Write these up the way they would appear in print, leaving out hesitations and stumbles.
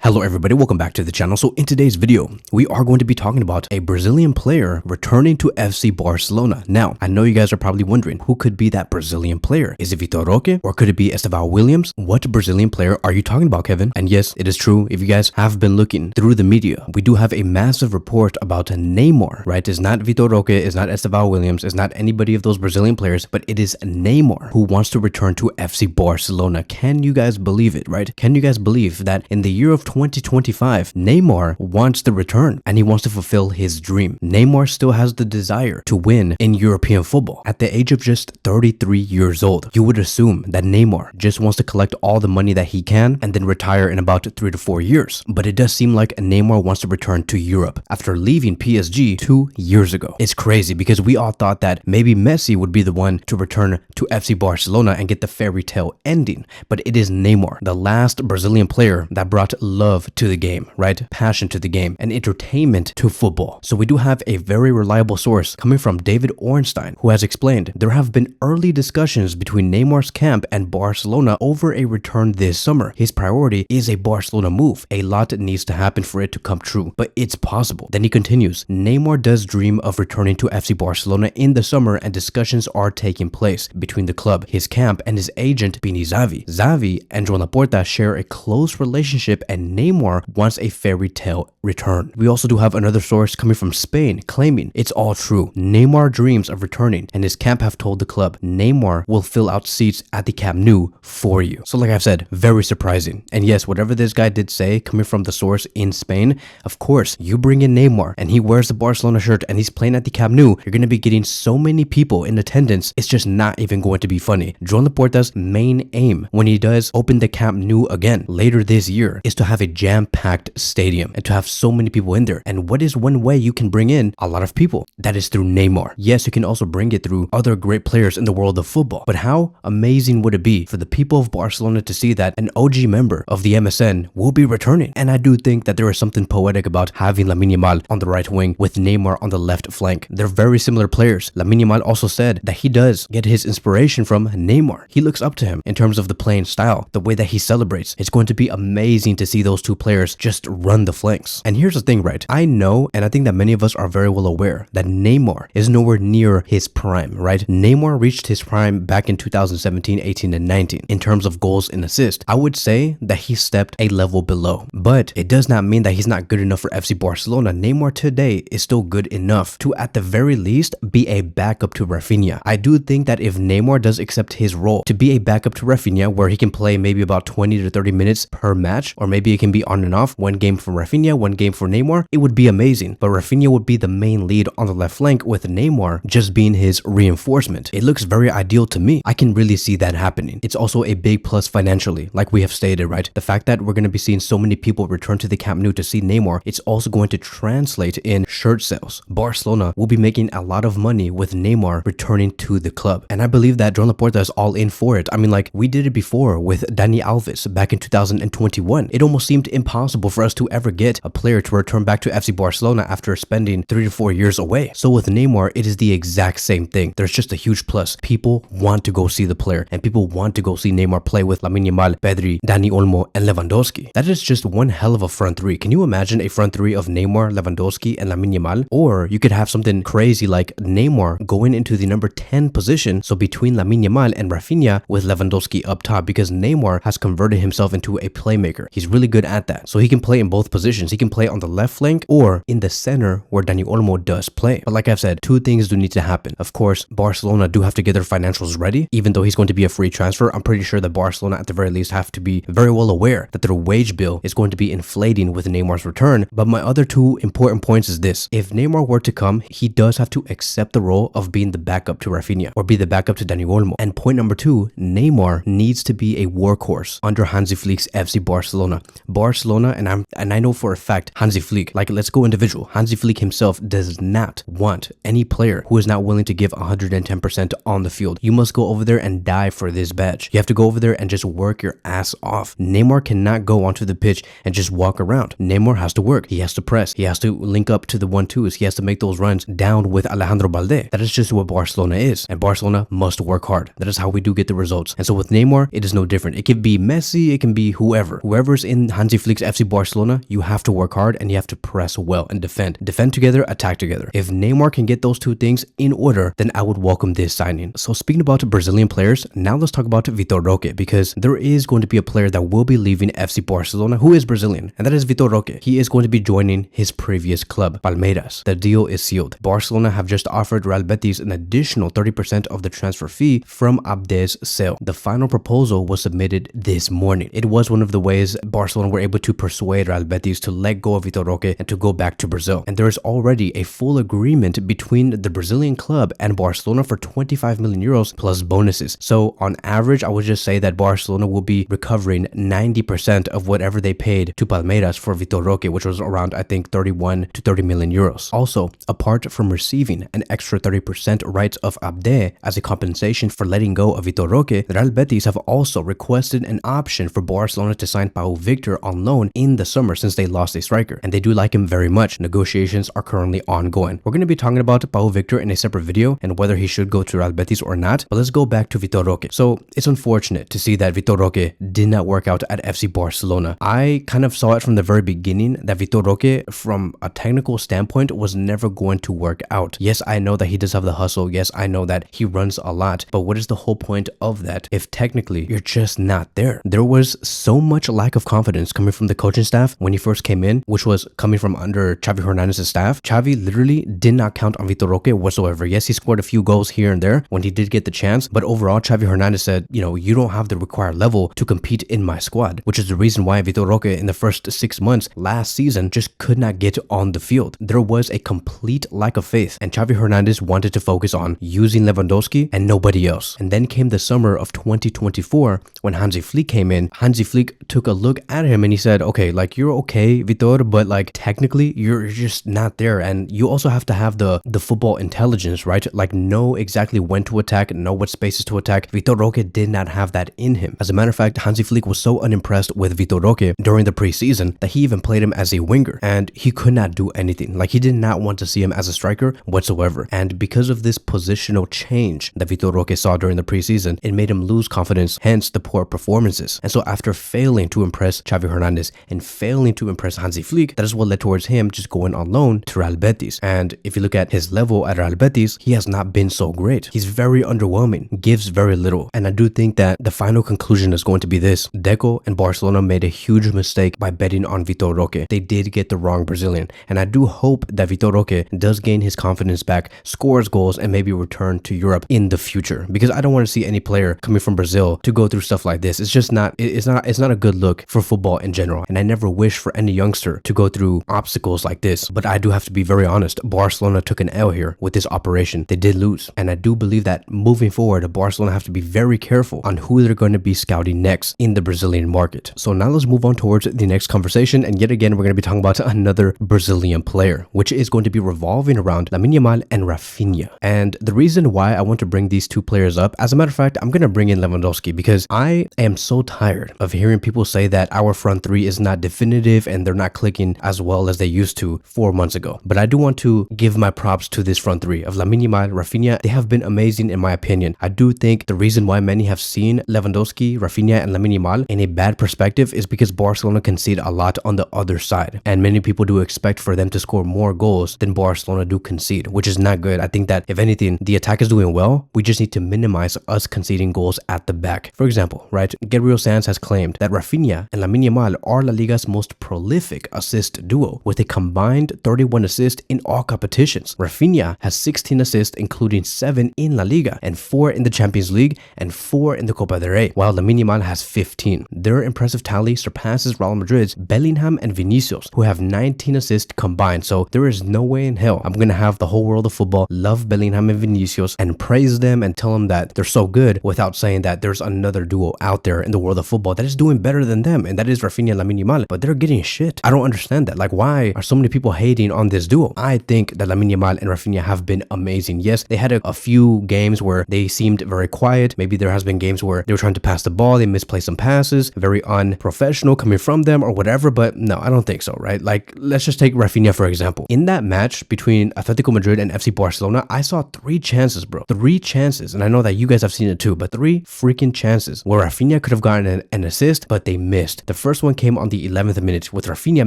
Hello everybody, welcome back to the channel. So in today's video, we are going to be talking about a Brazilian player returning to FC Barcelona. Now, I know you guys are probably wondering who could be that Brazilian player. Is it Vitor Roque or could it be Estevão Williams? What Brazilian player are you talking about, Kevin? And yes, it is true. If you guys have been looking through the media, we do have a massive report about Neymar, right? It's not Vitor Roque, it's not Estevão Williams, it's not anybody of those Brazilian players, but it is Neymar who wants to return to FC Barcelona. Can you guys believe it, right? Can you guys believe that in the year of 2025, Neymar wants to return and he wants to fulfill his dream? Neymar still has the desire to win in European football. At the age of just 33 years old, you would assume that Neymar just wants to collect all the money that he can and then retire in about 3 to 4 years. But it does seem like Neymar wants to return to Europe after leaving PSG 2 years ago. It's crazy because we all thought that maybe Messi would be the one to return to FC Barcelona and get the fairy tale ending. But it is Neymar, the last Brazilian player that brought love to the game, right? Passion to the game and entertainment to football. So we do have a very reliable source coming from David Ornstein, who has explained there have been early discussions between Neymar's camp and Barcelona over a return this summer. His priority is a Barcelona move. A lot needs to happen for it to come true, but it's possible. Then he continues, Neymar does dream of returning to FC Barcelona in the summer and discussions are taking place between the club, his camp, and his agent Bini Xavi. Xavi and Joan Laporta share a close relationship and Neymar wants a fairy tale return. We also do have another source coming from Spain claiming it's all true. Neymar dreams of returning and his camp have told the club Neymar will fill out seats at the Camp Nou for you. So like I've said, very surprising. And yes, whatever this guy did say coming from the source in Spain, of course, you bring in Neymar and he wears the Barcelona shirt and he's playing at the Camp Nou, you're going to be getting so many people in attendance, it's just not even going to be funny. Joan Laporta's main aim when he does open the Camp Nou again later this year is to have a jam-packed stadium and to have so many people in there. And what is one way you can bring in a lot of people? That is through Neymar. Yes, you can also bring it through other great players in the world of football. But how amazing would it be for the people of Barcelona to see that an OG member of the MSN will be returning? And I do think that there is something poetic about having Lamine Yamal on the right wing with Neymar on the left flank. They're very similar players. Lamine Yamal also said that he does get his inspiration from Neymar. He looks up to him in terms of the playing style, the way that he celebrates. It's going to be amazing to see those two players just run the flanks. And here's the thing, right? I know, and I think that many of us are very well aware that Neymar is nowhere near his prime, right? Neymar reached his prime back in 2017, 18, and 19 in terms of goals and assists. I would say that he stepped a level below, but it does not mean that he's not good enough for FC Barcelona. Neymar today is still good enough to, at the very least, be a backup to Rafinha. I do think that if Neymar does accept his role to be a backup to Rafinha, where he can play maybe about 20 to 30 minutes per match, or maybe it can be on and off, one game for Rafinha, one game for Neymar, it would be amazing. But Rafinha would be the main lead on the left flank with Neymar just being his reinforcement. It looks very ideal to me. I can really see that happening. It's also a big plus financially, like we have stated, right? The fact that we're going to be seeing so many people return to the Camp Nou to see Neymar, it's also going to translate in shirt sales. Barcelona will be making a lot of money with Neymar returning to the club. And I believe that Joan Laporta is all in for it. I mean, like we did it before with Dani Alves back in 2021. It almost seemed impossible for us to ever get a player to return back to FC Barcelona after spending 3 to 4 years away. So with Neymar, it is the exact same thing. There's just a huge plus. People want to go see the player and people want to go see Neymar play with Lamine Yamal, Pedri, Dani Olmo, and Lewandowski. That is just one hell of a front three. Can you imagine a front three of Neymar, Lewandowski, and Lamine Yamal? Or you could have something crazy like Neymar going into the number 10 position, so between Lamine Yamal and Rafinha with Lewandowski up top, because Neymar has converted himself into a playmaker. He's really good at that. So he can play in both positions. He can play on the left flank or in the center where Dani Olmo does play. But like I've said, two things do need to happen. Of course, Barcelona do have to get their financials ready. Even though he's going to be a free transfer, I'm pretty sure that Barcelona at the very least have to be very well aware that their wage bill is going to be inflating with Neymar's return. But my other two important points is this. If Neymar were to come, he does have to accept the role of being the backup to Rafinha or be the backup to Dani Olmo. And point number two, Neymar needs to be a workhorse under Hansi Flick's FC Barcelona. Barcelona, and I know for a fact Hansi Flick, like let's go individual, Hansi Flick himself does not want any player who is not willing to give 110% on the field. You must go over there and die for this badge. You have to go over there and just work your ass off. Neymar cannot go onto the pitch and just walk around. Neymar has to work. He has to press. He has to link up to the 1-2s. He has to make those runs down with Alejandro Balde. That is just what Barcelona is. And Barcelona must work hard. That is how we do get the results. And so with Neymar, it is no different. It can be Messi, it can be whoever's in Hansi Flick's FC Barcelona, you have to work hard and you have to press well and defend. Defend together, attack together. If Neymar can get those two things in order, then I would welcome this signing. So speaking about Brazilian players, now let's talk about Vitor Roque, because there is going to be a player that will be leaving FC Barcelona who is Brazilian, and that is Vitor Roque. He is going to be joining his previous club, Palmeiras. The deal is sealed. Barcelona have just offered Real Betis an additional 30% of the transfer fee from Abde's sale. The final proposal was submitted this morning. It was one of the ways Barcelona were able to persuade Real Betis to let go of Vitor Roque and to go back to Brazil. And there is already a full agreement between the Brazilian club and Barcelona for 25 million euros plus bonuses. So on average, I would just say that Barcelona will be recovering 90% of whatever they paid to Palmeiras for Vitor Roque, which was around, I think, 31 to 30 million euros. Also, apart from receiving an extra 30% rights of Abde as a compensation for letting go of Vitor Roque, Real Betis have also requested an option for Barcelona to sign Pau Victor on loan in the summer since they lost a striker, and they do like him very much. Negotiations are currently ongoing. We're going to be talking about Pau Victor in a separate video and whether he should go to Real Betis or not, but let's go back to Vitor Roque. So it's unfortunate to see that Vitor Roque did not work out at FC Barcelona. I kind of saw it from the very beginning that Vitor Roque, from a technical standpoint, was never going to work out. Yes, I know that he does have the hustle. Yes, I know that he runs a lot, but what is the whole point of that if technically you're just not there? There was so much lack of confidence coming from the coaching staff when he first came in, which was coming from under Xavi Hernandez's staff. Xavi literally did not count on Vitor Roque whatsoever. Yes, he scored a few goals here and there when he did get the chance, but overall Xavi Hernandez said, you don't have the required level to compete in my squad, which is the reason why Vitor Roque in the first 6 months last season just could not get on the field. There was a complete lack of faith, and Xavi Hernandez wanted to focus on using Lewandowski and nobody else. And then came the summer of 2024 when Hansi Flick came in. Hansi Flick took a look at him and he said, okay, like, you're okay, Vitor, but like technically you're just not there, and you also have to have the football intelligence, right? Like, know exactly when to attack, know what spaces to attack. Vitor Roque did not have that in him. As a matter of fact, Hansi Flick was so unimpressed with Vitor Roque during the preseason that he even played him as a winger, and he could not do anything. Like, he did not want to see him as a striker whatsoever. And because of this positional change that Vitor Roque saw during the preseason, it made him lose confidence, hence the poor performances. And so after failing to impress Xavi Hernandez and failing to impress Hansi Flick, that is what led towards him just going on loan to Real Betis. And if you look at his level at Real Betis, he has not been so great. He's very underwhelming, gives very little. And I do think that the final conclusion is going to be this: Deco and Barcelona made a huge mistake by betting on Vitor Roque. They did get the wrong Brazilian, and I do hope that Vitor Roque does gain his confidence back, scores goals, and maybe return to Europe in the future, because I don't want to see any player coming from Brazil to go through stuff like this. It's just not, it's not a good look for football in general, and I never wish for any youngster to go through obstacles like this. But I do have to be very honest, Barcelona took an L here with this operation. They did lose, and I do believe that moving forward, Barcelona have to be very careful on who they're going to be scouting next in the Brazilian market. So now let's move on towards the next conversation, and yet again we're going to be talking about another Brazilian player, which is going to be revolving around Lamine Yamal and Rafinha. And the reason why I want to bring these two players up, as a matter of fact, I'm going to bring in Lewandowski, because I am so tired of hearing people say that our front three is not definitive and they're not clicking as well as they used to 4 months ago. But I do want to give my props to this front three of Lamine Yamal, Rafinha. They have been amazing in my opinion. I do think the reason why many have seen Lewandowski, Rafinha, and Lamine Yamal in a bad perspective is because Barcelona concede a lot on the other side, and many people do expect for them to score more goals than Barcelona do concede, which is not good. I think that if anything, the attack is doing well. We just need to minimize us conceding goals at the back. For example, right, Gabriel Sanz has claimed that Rafinha and Lamine Yamal are La Liga's most prolific assist duo, with a combined 31 assists in all competitions. Rafinha has 16 assists, including 7 in La Liga and 4 in the Champions League and 4 in the Copa del Rey, while Lamine Yamal has 15. Their impressive tally surpasses Real Madrid's Bellingham and Vinicius, who have 19 assists combined. So there is no way in hell I'm gonna have the whole world of football love Bellingham and Vinicius and praise them and tell them that they're so good without saying that there's another duo out there in the world of football that is doing better than them, and that is Rafinha and Lamine Yamal. But they're getting shit. I don't understand that. Like, why are so many people hating on this duo? I think that Lamine Yamal and Rafinha have been amazing. Yes, they had a few games where they seemed very quiet. Maybe there has been games where they were trying to pass the ball, they misplaced some passes, very unprofessional coming from them or whatever, but no, I don't think so, right? Like, let's just take Rafinha for example. In that match between Atletico Madrid and FC Barcelona, I saw 3 chances, bro. 3 chances, and I know that you guys have seen it too, but 3 freaking chances where Rafinha could have gotten an assist, but they missed. The first one came on the 11th minute with Rafinha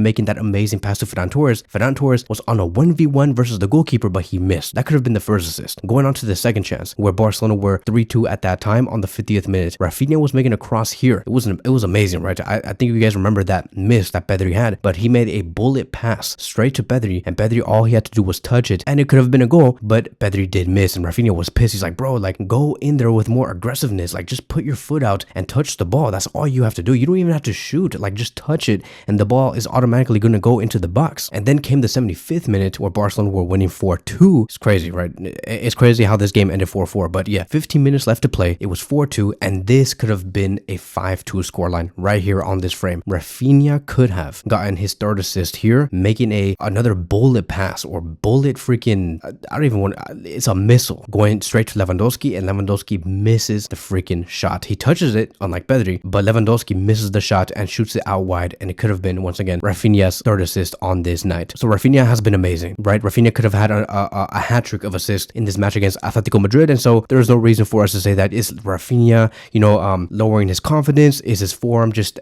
making that amazing pass to Ferran Torres. Ferran Torres was on a 1v1 versus the goalkeeper, but he missed. That could have been the first assist. Going on to the second chance, where Barcelona were 3-2 at that time on the 50th minute. Rafinha was making a cross here. It was amazing, right? I think you guys remember that miss that Pedri had, but he made a bullet pass straight to Pedri, and Pedri, all he had to do was touch it, and it could have been a goal, but Pedri did miss, and Rafinha was pissed. He's like, bro, like, go in there with more aggressiveness. Like, just put your foot out and touch the ball. That's all you have to do. You don't even have to shoot. Like, just touch it, and the ball is automatically going to go into the box. And then came the 75th minute where Barcelona were winning 4-2. It's crazy, right? It's crazy how this game ended 4-4, but yeah, 15 minutes left to play. It was 4-2, and this could have been a 5-2 scoreline right here on this frame. Rafinha could have gotten his third assist here, making another bullet pass or bullet freaking, I don't even want, it's a missile going straight to Lewandowski, and Lewandowski misses the freaking shot. He touches it, unlike Pedri, but Lewandowski misses the shot and shoots it out wide, and it could have been, once again, Rafinha's third assist on this night. So Rafinha has been amazing, right? Rafinha could have had a hat-trick of assists in this match against Atletico Madrid, and so there's no reason for us to say that is Rafinha, lowering his confidence. Is his form just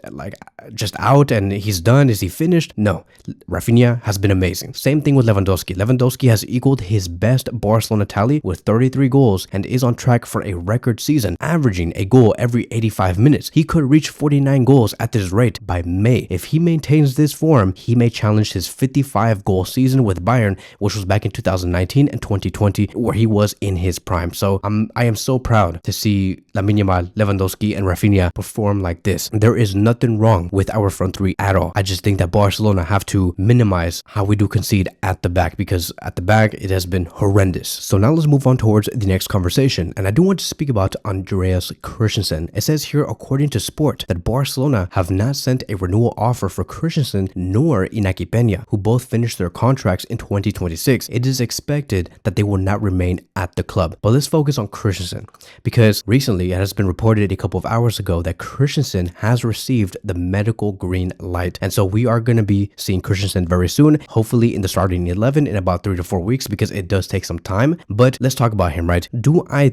out and he's done? Is he finished? No, Rafinha has been amazing. Same thing with Lewandowski. Lewandowski has equaled his best Barcelona tally with 33 goals and is on track for a record season, averaging a goal every 85 minutes. He could reach 49 goals at this rate by May. If he maintains this form, he may challenge his 55 goal season with Bayern, which was back in 2019 and 2020, where he was in his prime. So I am so proud to see Lamine Yamal, Lewandowski, and Rafinha perform like this. There is nothing wrong with our front three at all. I just think that Barcelona have to minimize how we do concede at the back, because at the back it has been horrendous. So now let's move on towards the next conversation, and I do want to speak about Andreas Christensen. It says here, according to Sport, that Barcelona have not sent a renewal offer for Christensen nor Inaki Peña, who both finished their contracts in 2026. It is expected that they will not remain at the club. But let's focus on Christensen, because recently it has been reported a couple of hours ago that Christensen has received the medical green light, and so we are going to be seeing Christensen very soon, hopefully in the starting 11 in about 3 to 4 weeks, because it does take some time. But let's talk about him, right? Do we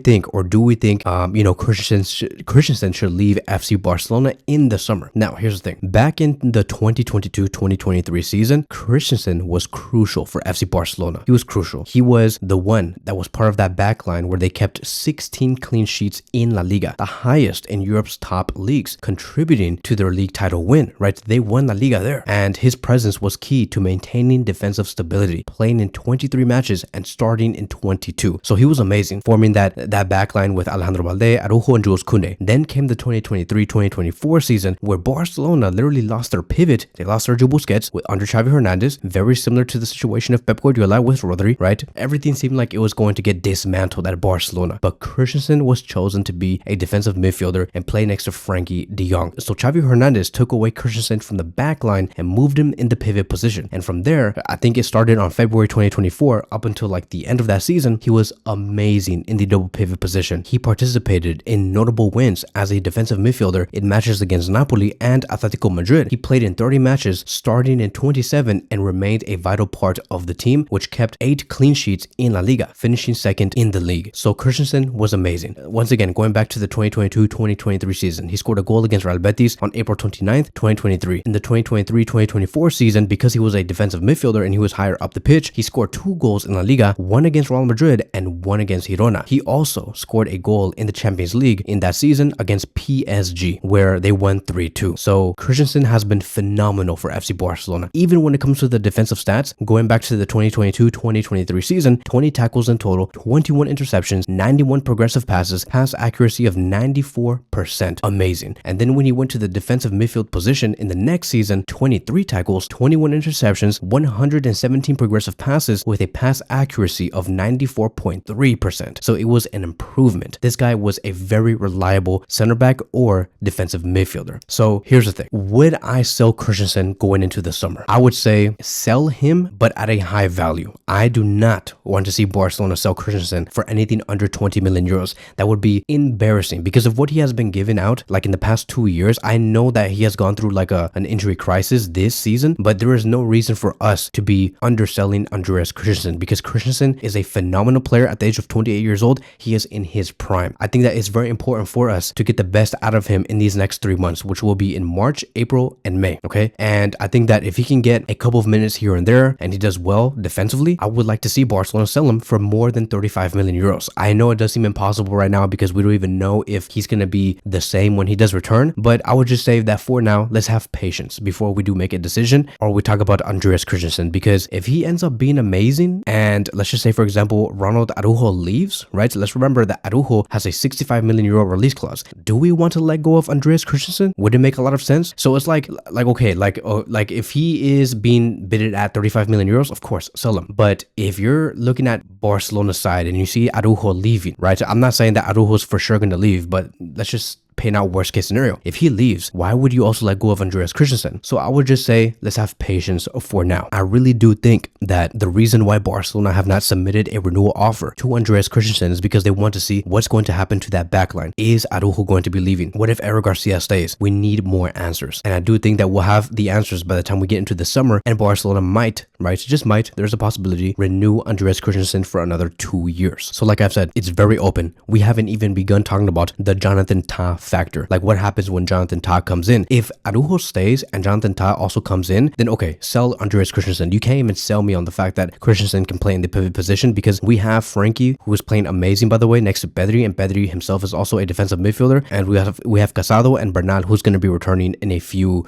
think Christensen should leave FC Barcelona in the summer? Now, here's the thing. Back in the 2022-2023 season, Christensen was crucial for FC Barcelona. He was crucial. He was the one that was part of that back line where they kept 16 clean sheets in La Liga, the highest in Europe's top leagues, contributing to their league title win, right? They won La Liga there. And his presence was key to maintaining defensive stability, playing in 23 matches and starting in 22. So he was amazing, forming that back line with Alejandro Balde, Araujo, and Jules Koundé. Then came the 2023-2024 season, where Barcelona literally lost their pivot. They lost Sergio Busquets under Xavi Hernandez, very similar to the situation of Pep Guardiola with Rodri, right? Everything seemed like it was going to get dismantled at Barcelona, but Christensen was chosen to be a defensive midfielder and play next to Frankie de Jong. So Xavi Hernandez took away Christensen from the back line and moved him in the pivot position. And from there, I think it started on February 2024 up until like the end of that season, he was amazing in the double pivot position. He participated in notable wins as a defensive midfielder in matches against Napoli and Atletico Madrid. He played in 30 matches, starting in 27, and remained a vital part of the team, which kept 8 clean sheets in La Liga, finishing second in the league. So Christensen was amazing. Once again, going back to the 2022-2023 season, he scored a goal against Real Betis on April 29th, 2023. In the 2023-2024 season, because he was a defensive midfielder and he was higher up the pitch, he scored 2 goals in La Liga, one against Real Madrid and one against Girona. He also scored a goal in the Champions League in that season against PSG, where they won 3-2. So Christensen has been phenomenal for FC Barcelona. Even when it comes to the defensive stats, going back to the 2022-2023 season, 20 tackles in total, 21 interceptions, 91 progressive passes, pass accuracy of 94%. Amazing. And then when he went to the defensive midfield position in the next season, 23 tackles, 21 interceptions, 117 progressive passes with a pass accuracy of 94.3%. So it was an improvement. This guy was a very reliable center back or defensive midfielder. So here's the thing. Would I sell Christensen going into the summer? I would say sell him, but at a high value. I do not want to see Barcelona sell Christensen for anything under 20 million euros. That would be embarrassing because of what he has been given out like in the past 2 years. I know that he has gone through like an injury crisis this season, but there is no reason for us to be underselling Andreas Christensen because Christensen is a phenomenal player at the age of 28 years old, he is in his prime. I think that it's very important for us to get the best out of him in these next 3 months, which will be in March, April, and May. Okay. And I think that if he can get a couple of minutes here and there and he does well defensively, I would like to see Barcelona sell him for more than 35 million euros. I know it does seem impossible right now because we don't even know if he's going to be the same when he does return, but I would just say that for now, let's have patience before we do make a decision or we talk about Andreas Christensen, because if he ends up being amazing and let's just say, for example, Ronald Araujo leaves, right? Let's remember that Araujo has a 65 million euro release clause. Do we want to let go of Andreas Christensen? Would it make a lot of sense? So it's like okay, like if he is being bidded at 35 million euros, of course, sell him. But if you're looking at Barcelona's side and you see Araujo leaving, right? So I'm not saying that Araujo's for sure going to leave, but let's just paint out worst case scenario. If he leaves, why would you also let go of Andreas Christensen? So I would just say, let's have patience for now. I really do think that the reason why Barcelona have not submitted a renewal offer to Andreas Christensen is because they want to see what's going to happen to that backline. Is Araujo going to be leaving? What if Eric Garcia stays? We need more answers. And I do think that we'll have the answers by the time we get into the summer, and Barcelona might, right? Just might, there's a possibility, renew Andreas Christensen for another 2 years. So like I've said, it's very open. We haven't even begun talking about the Jonathan Tah factor. Like what happens when Jonathan Tah comes in? If Araujo stays and Jonathan Tah also comes in, then okay, sell Andreas Christensen. You can't even sell me on the fact that Christensen can play in the pivot position because we have Frankie, who is playing amazing, by the way, next to Pedri, and Pedri himself is also a defensive midfielder, and we have Casado and Bernal, who's going to be returning in a few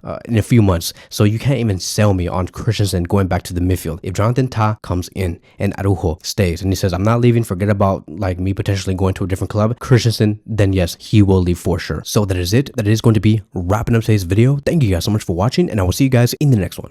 months. So you can't even sell me on Christensen going back to the midfield. If Jonathan Tah comes in and Araujo stays and he says, I'm not leaving, forget about like me potentially going to a different club, Christensen, then yes, he will leave for sure. So that is it. That is going to be wrapping up today's video. Thank you guys so much for watching, and I will see you guys in the next one.